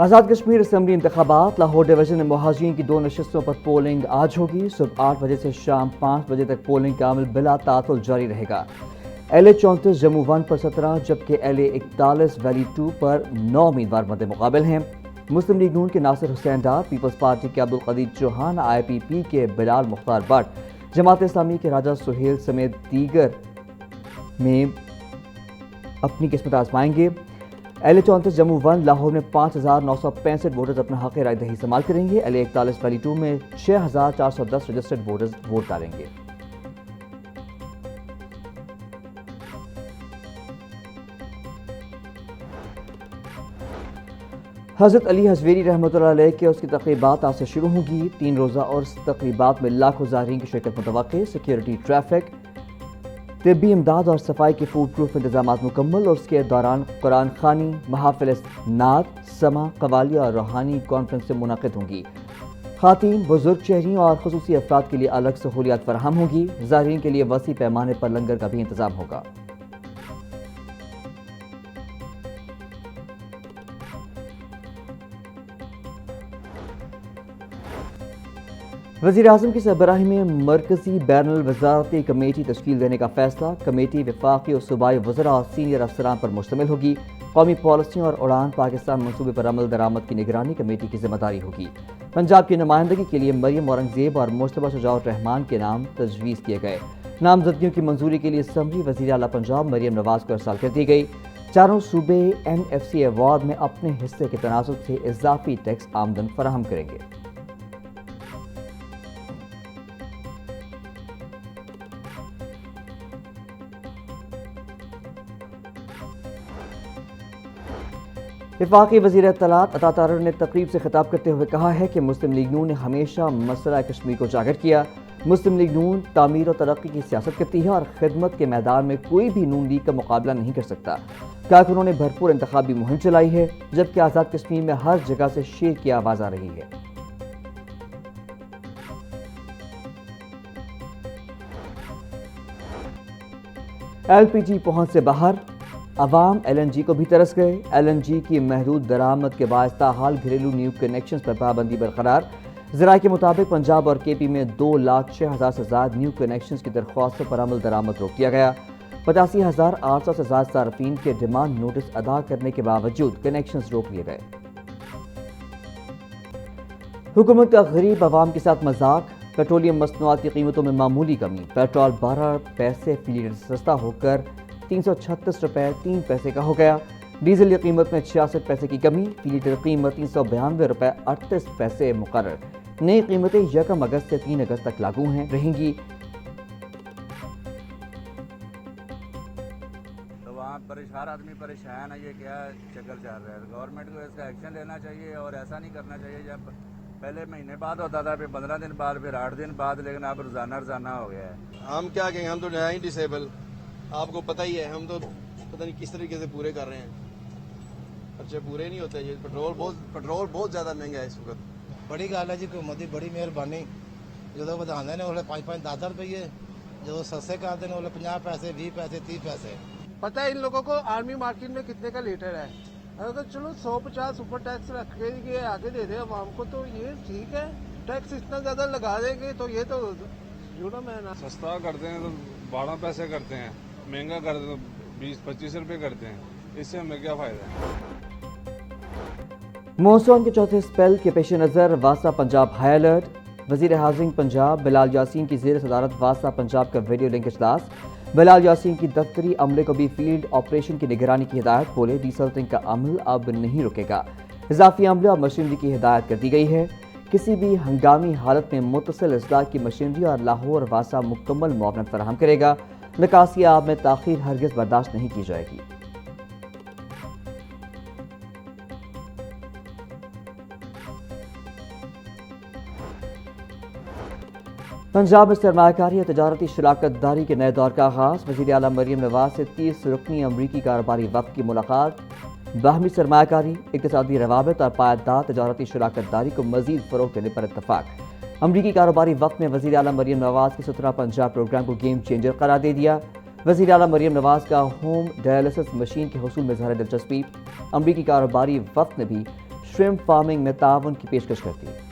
Azad Kashmir assembly انتخابات Lahore division میں مہاجرین کی 2 نشستوں پر پولنگ آج ہوگی۔ صبح 8 بجے سے شام 5 بجے تک پولنگ کا عمل بلا تعطل جاری رہے گا۔ LA 34 جموں 1 پر 17 جبکہ LA 41 ویلی 2 پر 9 امیدوار مد مقابل ہیں۔ مسلم لیگ نون کے ناصر حسین ڈار، پیپلز پارٹی کے عبدالقدیر چوہان، IPP کے بلال مختار بٹ، جماعت اسلامی کے راجہ سہیل سمیت دیگر میں اپنی قسمت آزمائیں گے۔ LA 34 جموں 1 لاہور میں 5,965 ووٹرز اپنا حق رائے دہی استعمال کریں گے۔ LA 41 ویلی 2 میں 6,410 رجسٹرڈ ووٹرز ووٹ ڈالیں گے۔ حضرت علی حزویری رحمۃ اللہ علیہ کے اس کی تقریبات آج سے شروع ہوں گی۔ 3 روزہ اور تقریبات میں لاکھوں زائرین کی شرکت متوقع۔ سیکیورٹی، ٹریفک، طبی امداد اور صفائی کے فوڈ پروف انتظامات مکمل، اور اس کے دوران قرآن خوانی، محافل نعت، سماع، قوالی اور روحانی کانفرنس سے منعقد ہوں گی۔ خواتین، بزرگ شہریوں اور خصوصی افراد کے لیے الگ سہولیات فراہم ہوں گی۔ زائرین کے لیے وسیع پیمانے پر لنگر کا بھی انتظام ہوگا۔ وزیر اعظم کی سربراہی میں مرکزی بین الوزارتی کمیٹی تشکیل دینے کا فیصلہ۔ کمیٹی وفاقی اور صوبائی وزراء اور سینئر افسران پر مشتمل ہوگی۔ قومی پالیسیوں اور اڑان پاکستان منصوبے پر عمل درآمد کی نگرانی کمیٹی کی ذمہ داری ہوگی۔ پنجاب کی نمائندگی کے لیے مریم اورنگزیب اور مجتبیٰ شجاع الرحمان کے نام تجویز کیے گئے۔ نامزدگیوں کی منظوری کے لیے اسمبلی وزیر اعلیٰ پنجاب مریم نواز کو ارسال کر دی گئی۔ چاروں صوبے NFC ایوارڈ میں اپنے حصے کے تناسب سے اضافی ٹیکس آمدن فراہم کریں گے۔ وفاقی وزیر اطلاعات عطا طاہر نے تقریب سے خطاب کرتے ہوئے کہا ہے کہ مسلم لیگ نون نے ہمیشہ مسئلہ کشمیر کو اجاگر کیا۔ مسلم لیگ نون تعمیر و ترقی کی سیاست کرتی ہے اور خدمت کے میدان میں کوئی بھی نون لیگ کا مقابلہ نہیں کر سکتا۔ کہا کہ انہوں نے بھرپور انتخابی مہم چلائی ہے، جبکہ آزاد کشمیر میں ہر جگہ سے شیر کی آواز آ رہی ہے۔ LPG پہنچ سے باہر، عوام LNG کو بھی ترس گئے۔ LNG کی محدود درآمد کے باعث تاحال گھریلو نیو کنیکشنز پر پابندی برقرار۔ ذرائع کے مطابق پنجاب اور KP میں 2,06,000 سے زائد نیو کنیکشنز کی درخواستوں پر عمل درآمد روک دیا گیا۔ 85,800 سے زائد صارفین کے ڈیمانڈ نوٹس ادا کرنے کے باوجود کنیکشنز روک لیے گئے۔ حکومت کا غریب عوام کے ساتھ مذاق۔ پیٹرولیم مصنوعات کی قیمتوں میں معمولی کمی۔ پیٹرول 12 پیسے فی لیٹر سستا ہو کر 336 روپے 3 پیسے کا ہو گیا۔ ڈیزل کی قیمت میں 66 پیسے کی کمی، فی لیٹر قیمت 392 روپے 38 پیسے مقرر۔ نئی قیمتیں 1 اگست سے 3 اگست تک لاگو رہیں گی۔ تو وہاں ہر آدمی پریشان ہے، یہ کیا چکر چل رہا ہے؟ گورنمنٹ کو اس کا ایکشن لینا چاہیے اور ایسا نہیں کرنا چاہیے جب پہلے مہینے بعد ہوتا تھا، پھر 15 دن بعد، پھر 8 دن بعد، لیکن اب روزانہ ہو گیا ہے۔ ہم کیا کہیں، ہم تو نیا ہی ڈسیبل، آپ کو پتہ ہی ہے، ہم تو پتہ نہیں کس طریقے سے پورے کر رہے ہیں، خرچے پورے نہیں ہوتے۔ یہ پٹرول بہت زیادہ مہنگا ہے اس وقت۔ بڑی گل ہے جی، حکومت کی بڑی مہربانی۔ جدو وداندے نے اسے 5-5 روپیے، جدو سستے کرتے ہیں اسے 50 پیسے 20 پیسے 30 پیسے۔ پتہ ہے ان لوگوں کو آرمی مارکیٹ میں کتنے کا لیٹر ہے؟ اگر چلو 150 اوپر ٹیکس رکھ کے یہ آگے دے دے عوام کو تو یہ ٹھیک ہے۔ ٹیکس اتنا زیادہ لگا دیں گے تو یہ تو جڑم ہے نا۔ سستا کرتے ہیں تو 12 پیسے کرتے ہیں، مہنگا کرتے تو 20-25 روپے کرتے ہیں، اس سے ہمیں کیا فائدہ ہے؟ مونسون کے چوتھے اسپیل کے پیش نظر واسطہ پنجاب ہائی الرٹ۔ وزیر ہاؤسنگ پنجاب بلال یاسین کی زیر صدارت واسطہ پنجاب کا ویڈیو لنک اجلاس۔ بلال یاسین کی دفتری عملے کو بھی فیلڈ آپریشن کی نگرانی کی ہدایت۔ بولے ڈی سلٹنگ کا عمل اب نہیں رکے گا، اضافی عملے اور مشینری کی ہدایت کر دی گئی ہے۔ کسی بھی ہنگامی حالت میں متصل اصلاح کی مشینری اور لاہور واسطہ مکمل معاونت فراہم کرے گا۔ نکاسی آب میں تاخیر ہرگز برداشت نہیں کی جائے گی۔ پنجاب میں سرمایہ کاری اور تجارتی شراکت داری کے نئے دور کا آغاز۔ وزیر اعلیٰ مریم نواز سے 30 رکنی امریکی کاروباری وفد کی ملاقات۔ باہمی سرمایہ کاری، اقتصادی روابط اور پائیدار تجارتی شراکت داری کو مزید فروغ دینے پر اتفاق۔ امریکی کاروباری وفد نے وزیر اعلیٰ مریم نواز کے 17 پنجاب پروگرام کو گیم چینجر قرار دے دیا۔ وزیر اعلیٰ مریم نواز کا ہوم ڈائلسس مشین کے حصول میں ظاہر دلچسپی۔ امریکی کاروباری وفد نے بھی श्रिम्प फार्मिंग में ताउन की पेशकश करती है।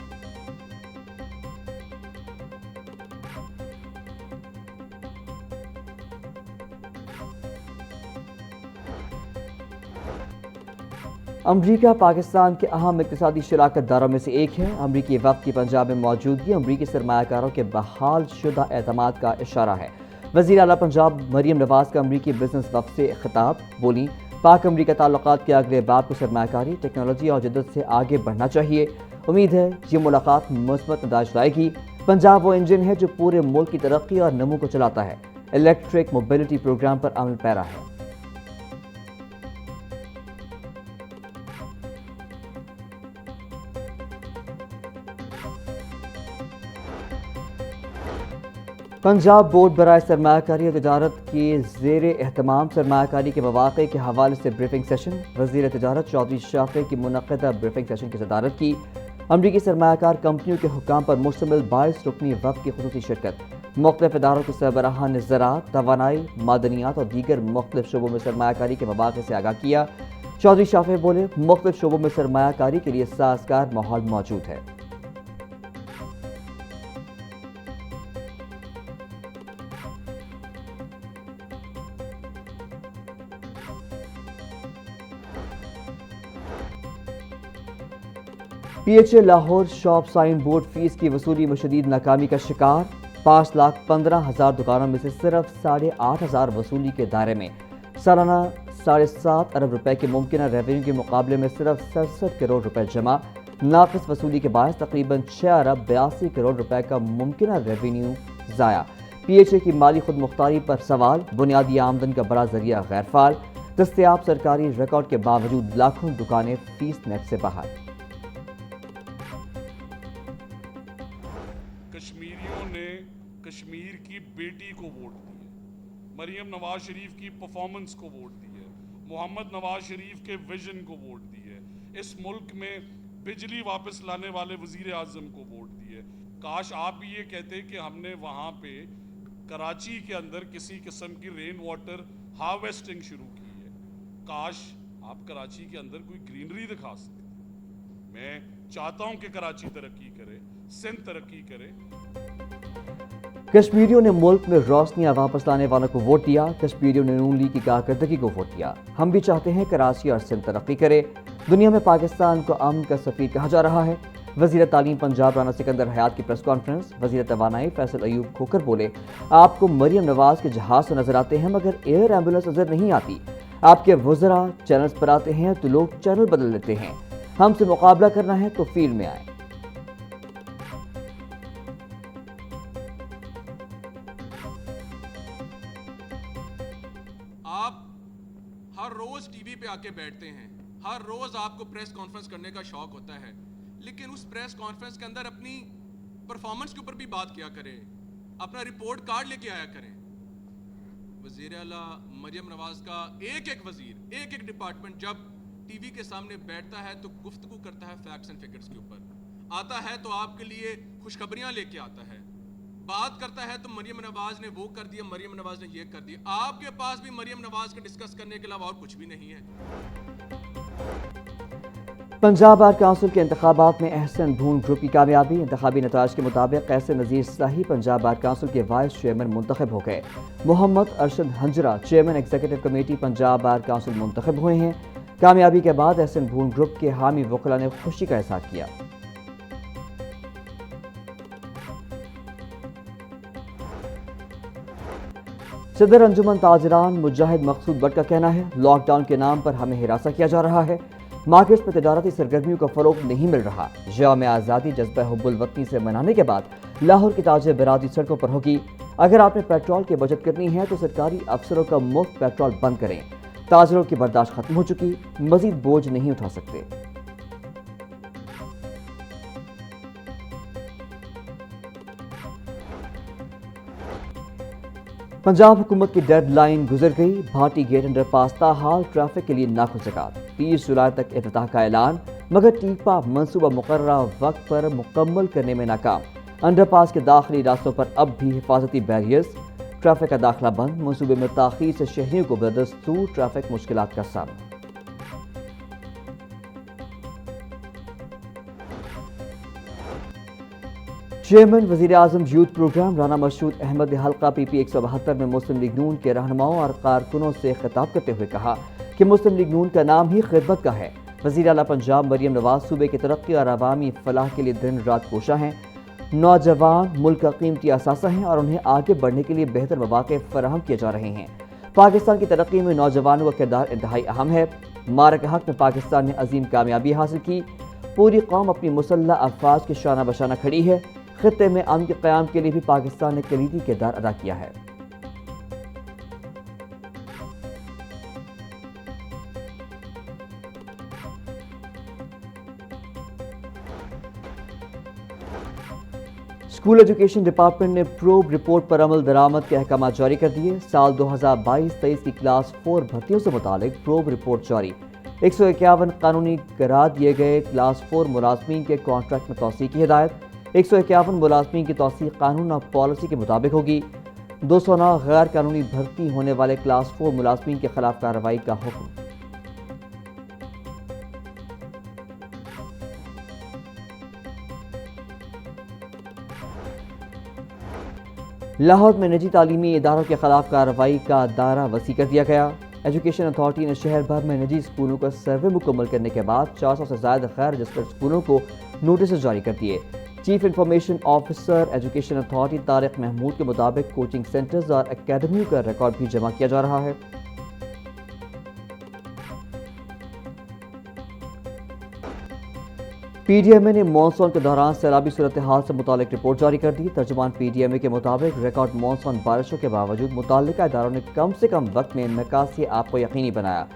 अमरीका पाकिस्तान के अहम इक़्तिसादी शराकत दारों में से एक है। अमरीकी वफ़द की पंजाब में मौजूदगी अमरीकी सरमायाकारों के बहाल शुदा एतमाद का इशारा है। वज़ीर आला पंजाब मरियम नवाज का अमरीकी बिजनेस वफ़द से खिताब, बोली पाक अमरीका ताल्लुकात के अगले बाब को सरमायाकारी, टेक्नोलॉजी और जद्दत से आगे बढ़ना चाहिए। उम्मीद है ये मुलाकात मुस्बत नतीजे लाएगी। पंजाब वो इंजन है जो पूरे मुल्क की तरक्की और नमू को चलाता है। इलेक्ट्रिक मोबिलिटी प्रोग्राम पर अमल पैरा है। पंजाब बोर्ड बराए सरमायाकारी और तजारत के ज़ेर एहतमाम सरमायाकारी के मौक़े के हवाले से ब्रीफिंग सेशन। वज़ीर तजारत चौधरी शाफी की मुनक़्क़दा ब्रीफिंग सेशन की सदारत की। अमरीकी सरमायाकार कंपनियों के हुक्काम पर मुश्तमिल 22 रुकनी वफ़द की ख़ुसूसी शिरकत। मुख्तलिफ इदारों के सरबराहान ने ज़राअत, तवानाई, मादनियात और दीगर मुख्तलिफ शोबों में सरमायाकारी के मौक़े से आगाह किया। चौधरी शाफी बोले मुख्तलिफ शोबों में सरमायाकारी के लिए साज़गार माहौल मौजूद है। PHA Lahore shop sign board fees की वसूली में शदीद नाकामी का शिकार। 5,15,000 दुकानों में से सिर्फ 8,500 वसूली के दायरे में। सालाना 7.5 अरब रुपए के मुमकिन रेवेन्यू के मुकाबले में सिर्फ 67 करोड़ रुपए जमा। नाक़िस वसूली के बायस तकरीबन 6 अरब 82 करोड़ रुपए का मुमकिन रेवेन्यू ज़ाया। PHA की माली खुद मुख्तारी पर सवाल। बुनियादी आमदन का बड़ा जरिया गैर फाल। दस्तयाब सरकारी रिकॉर्ड के बावजूद लाखों दुकानें फीस नेट से बाहर। कश्मीरियों ने कश्मीर की बेटी को वोट दिए, मरियम नवाज शरीफ की परफॉर्मेंस को वोट दिए, मोहम्मद नवाज शरीफ के विजन को वोट दिए, इस मुल्क में बिजली वापस लाने वाले वजीर आजम को वोट दिए। काश आप भी ये कहते कि हमने वहाँ पे कराची के अंदर किसी किस्म की रेन वाटर हार्वेस्टिंग शुरू की है। काश आप कराची के अंदर कोई ग्रीनरी दिखा सकते। मैं चाहता हूँ कि कराची तरक्की करे, सिंध तरक्की करे। कश्मीरियों ने मुल्क में रोशनियां वापस लाने वालों को वोट दिया। कश्मीरियों ने नून लीग की कारकर्दगी को वोट दिया। हम भी चाहते हैं कराची और सिंध तरक्की करे। दुनिया में पाकिस्तान को अमन का सफीर कहा जा रहा है। वजीर तालीम पंजाब राना सिकंदर हयात की प्रेस कॉन्फ्रेंस। वजीर तवानाई फैसल अयूब खोकर बोले आपको मरियम नवाज के जहाज से नजर आते हैं मगर एयर एम्बुलेंस नजर नहीं आती। आपके वज़रा चैनल्स पर आते हैं तो लोग चैनल बदल लेते हैं। हमसे मुकाबला करना है तो फील्ड में आए। आप हर रोज टीवी पे आके बैठते हैं, हर रोज आपको प्रेस कॉन्फ्रेंस करने का शौक होता है, लेकिन उस प्रेस कॉन्फ्रेंस के अंदर अपनी परफॉर्मेंस के ऊपर भी बात किया करें, अपना रिपोर्ट कार्ड लेके आया करें। वजीर आला मरियम नवाज का एक एक वजीर, एक एक डिपार्टमेंट जब टीवी के सामने बैठता है तो गुफ्तगू करता है फैक्ट्स एंड फिगर्स के ऊपर, आता है तो आपके लिए खुशखबरियां लेके आता है, बात करता है तो मरियम नवाज ने वो कर दिया, मरियम नवाज ने ये कर दिया। आपके पास भी मरियम नवाज के डिस्कस करने के अलावा और कुछ भी नहीं है। पंजाब बार काउंसिल के इंतखाबात में एहसन भून ग्रुप की कामयाबी। इंतखाबी नताज के मुताबिक कैसे नज़ीर साही पंजाब बार काउंसिल के वाइस चेयरमैन मुंतखब हो गए। Mohammad Arshad Hanjra chairman executive committee Punjab bar council मुंतखब हुए हैं। कामयाबी के बाद एहसन भून ग्रुप के हामी वकला ने खुशी का इज़हार किया। सदर अंजुमन ताजरान मुजाहिद मकसूद बट का कहना है लॉकडाउन के नाम पर हमें हिरासा किया जा रहा है। मार्केट में तजारती सरगर्मियों का फरोग नहीं मिल रहा। यौम आज़ादी जज्बा हुब्बुल वतनी से मनाने के बाद लाहौर की ताजे बरादरी सड़कों पर होगी। अगर आपने पेट्रोल की बचत करनी है तो सरकारी अफसरों का मुफ्त पेट्रोल बंद करें। ताजरों की बर्दाश्त खत्म हो चुकी, मजीद बोझ नहीं उठा सकते। पंजाब हुकूमत की डेड लाइन गुजर गई। भाटी गेट अंडरपास ताहाल ट्रैफिक के लिए नाखुशगात। 30 जुलाई तक इफ्तिताह का ऐलान, मगर टीपा मंसूबा मुकर्ररा वक्त पर मुकम्मल करने में नाकाम। अंडरपास के दाखिली रास्तों पर अब भी हिफाजती बैरियर्स। ट्रैफिक का दाखिला बंद। मंसूबे में ताखीर से शहरियों को बदस्तूर ट्रैफिक मुश्किलात का सामना। चेयरमैन वज़ीर आज़म यूथ प्रोग्राम राना मशहूद अहमद ने हल्का PP 172 में मुस्लिम लीग नून के रहनुमाओं और कारकुनों से खिताब करते हुए कहा कि मुस्लिम लीग नून का नाम ही खिदमत का है। वज़ीर आला पंजाब मरियम नवाज सूबे की तरक्की और अवामी फलाह के लिए दिन रात कोशा हैं। नौजवान मुल्क का कीमती असासा हैं और उन्हें आगे बढ़ने के लिए बेहतर मौक़े फराहम किए जा रहे हैं। पाकिस्तान की तरक्की में नौजवानों का किरदार इंतहाई अहम है। मारक हक में पाकिस्तान ने अजीम कामयाबी हासिल की। पूरी कौम अपनी मुसल्लह अफवाज के शाना बशाना खड़ी है। खित्ते में अमन के क़याम के लिए भी पाकिस्तान ने कलीदी किरदार अदा किया है। स्कूल एजुकेशन डिपार्टमेंट ने प्रोब रिपोर्ट पर अमल दरामद के अहकाम जारी कर दिए। साल 2022-23 की क्लास 4 भर्तियों से मुतालिक प्रोब रिपोर्ट जारी। 151 कानूनी करार दिए गए। क्लास 4 मुलाजमीन के कॉन्ट्रैक्ट में तौसीक़ की हिदायत। 151 मुलाजमीन की तौसीक़ कानून और पॉलिसी के मुताबिक होगी। 209 गैर कानूनी भर्ती होने वाले क्लास 4 मुलाजमीन के खिलाफ कार्रवाई का हुक्म। लाहौर में निजी तालीमी इदारों के खिलाफ कार्रवाई का दायरा वसी कर दिया गया। एजुकेशन अथॉरिटी ने शहर भर में निजी स्कूलों का सर्वे मुकम्मल करने के बाद 400 से ज़्यादा गैर रजिस्टर्ड स्कूलों को नोटिस जारी कर दिए। Chief information officer education authority Tariq Mahmood के मुताबिक कोचिंग सेंटर्स और एकेडमियों का रिकॉर्ड भी जमा किया जा रहा है। PDMA ने मानसून के दौरान सैलाबी सूरत हाल से मुतालिक रिपोर्ट जारी कर दी। तर्जुमान PDMA के मुताबिक रिकॉर्ड मानसून बारिशों के बावजूद मुताल्लिका इदारों ने कम से कम वक्त में निकासी आपको यकीनी बनाया।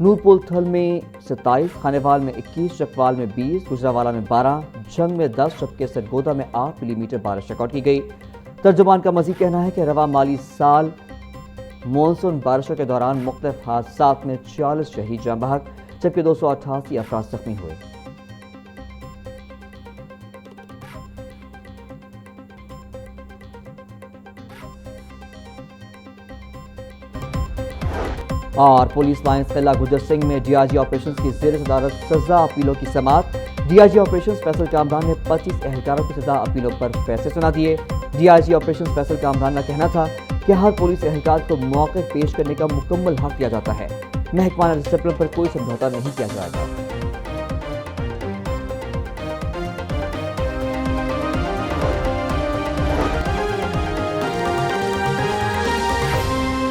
नूरपुल थल में 27, खानेवाल में 21, चकवाल में 20, गुजरावाला में 12, झंग में 10 जबकि सरगोदा में 8 मिलीमीटर बारिश रिकॉर्ड की गई। तर्जुमान का मज़ीद कहना है कि रवा माली साल मानसून बारिशों के दौरान मुख्तलिफ हादसात में 40 शहरी जाँ बहक जबकि 288 अफराद जख्मी हुए। और पुलिस लाइन्स किला गुजर सिंह में DIG ऑपरेशन की ज़ेर सदारत सजा अपीलों की समाअत। DIG ऑपरेशन फैसल कामरान ने 25 एहलकारों की सजा अपीलों पर फैसले सुना दिए। DIG ऑपरेशन फैसल कामरान का कहना था कि हर पुलिस एहलकार को मौके पेश करने का मुकम्मल हक दिया जाता है। महकमा डिसिप्लिन पर कोई समझौता नहीं किया जाएगा।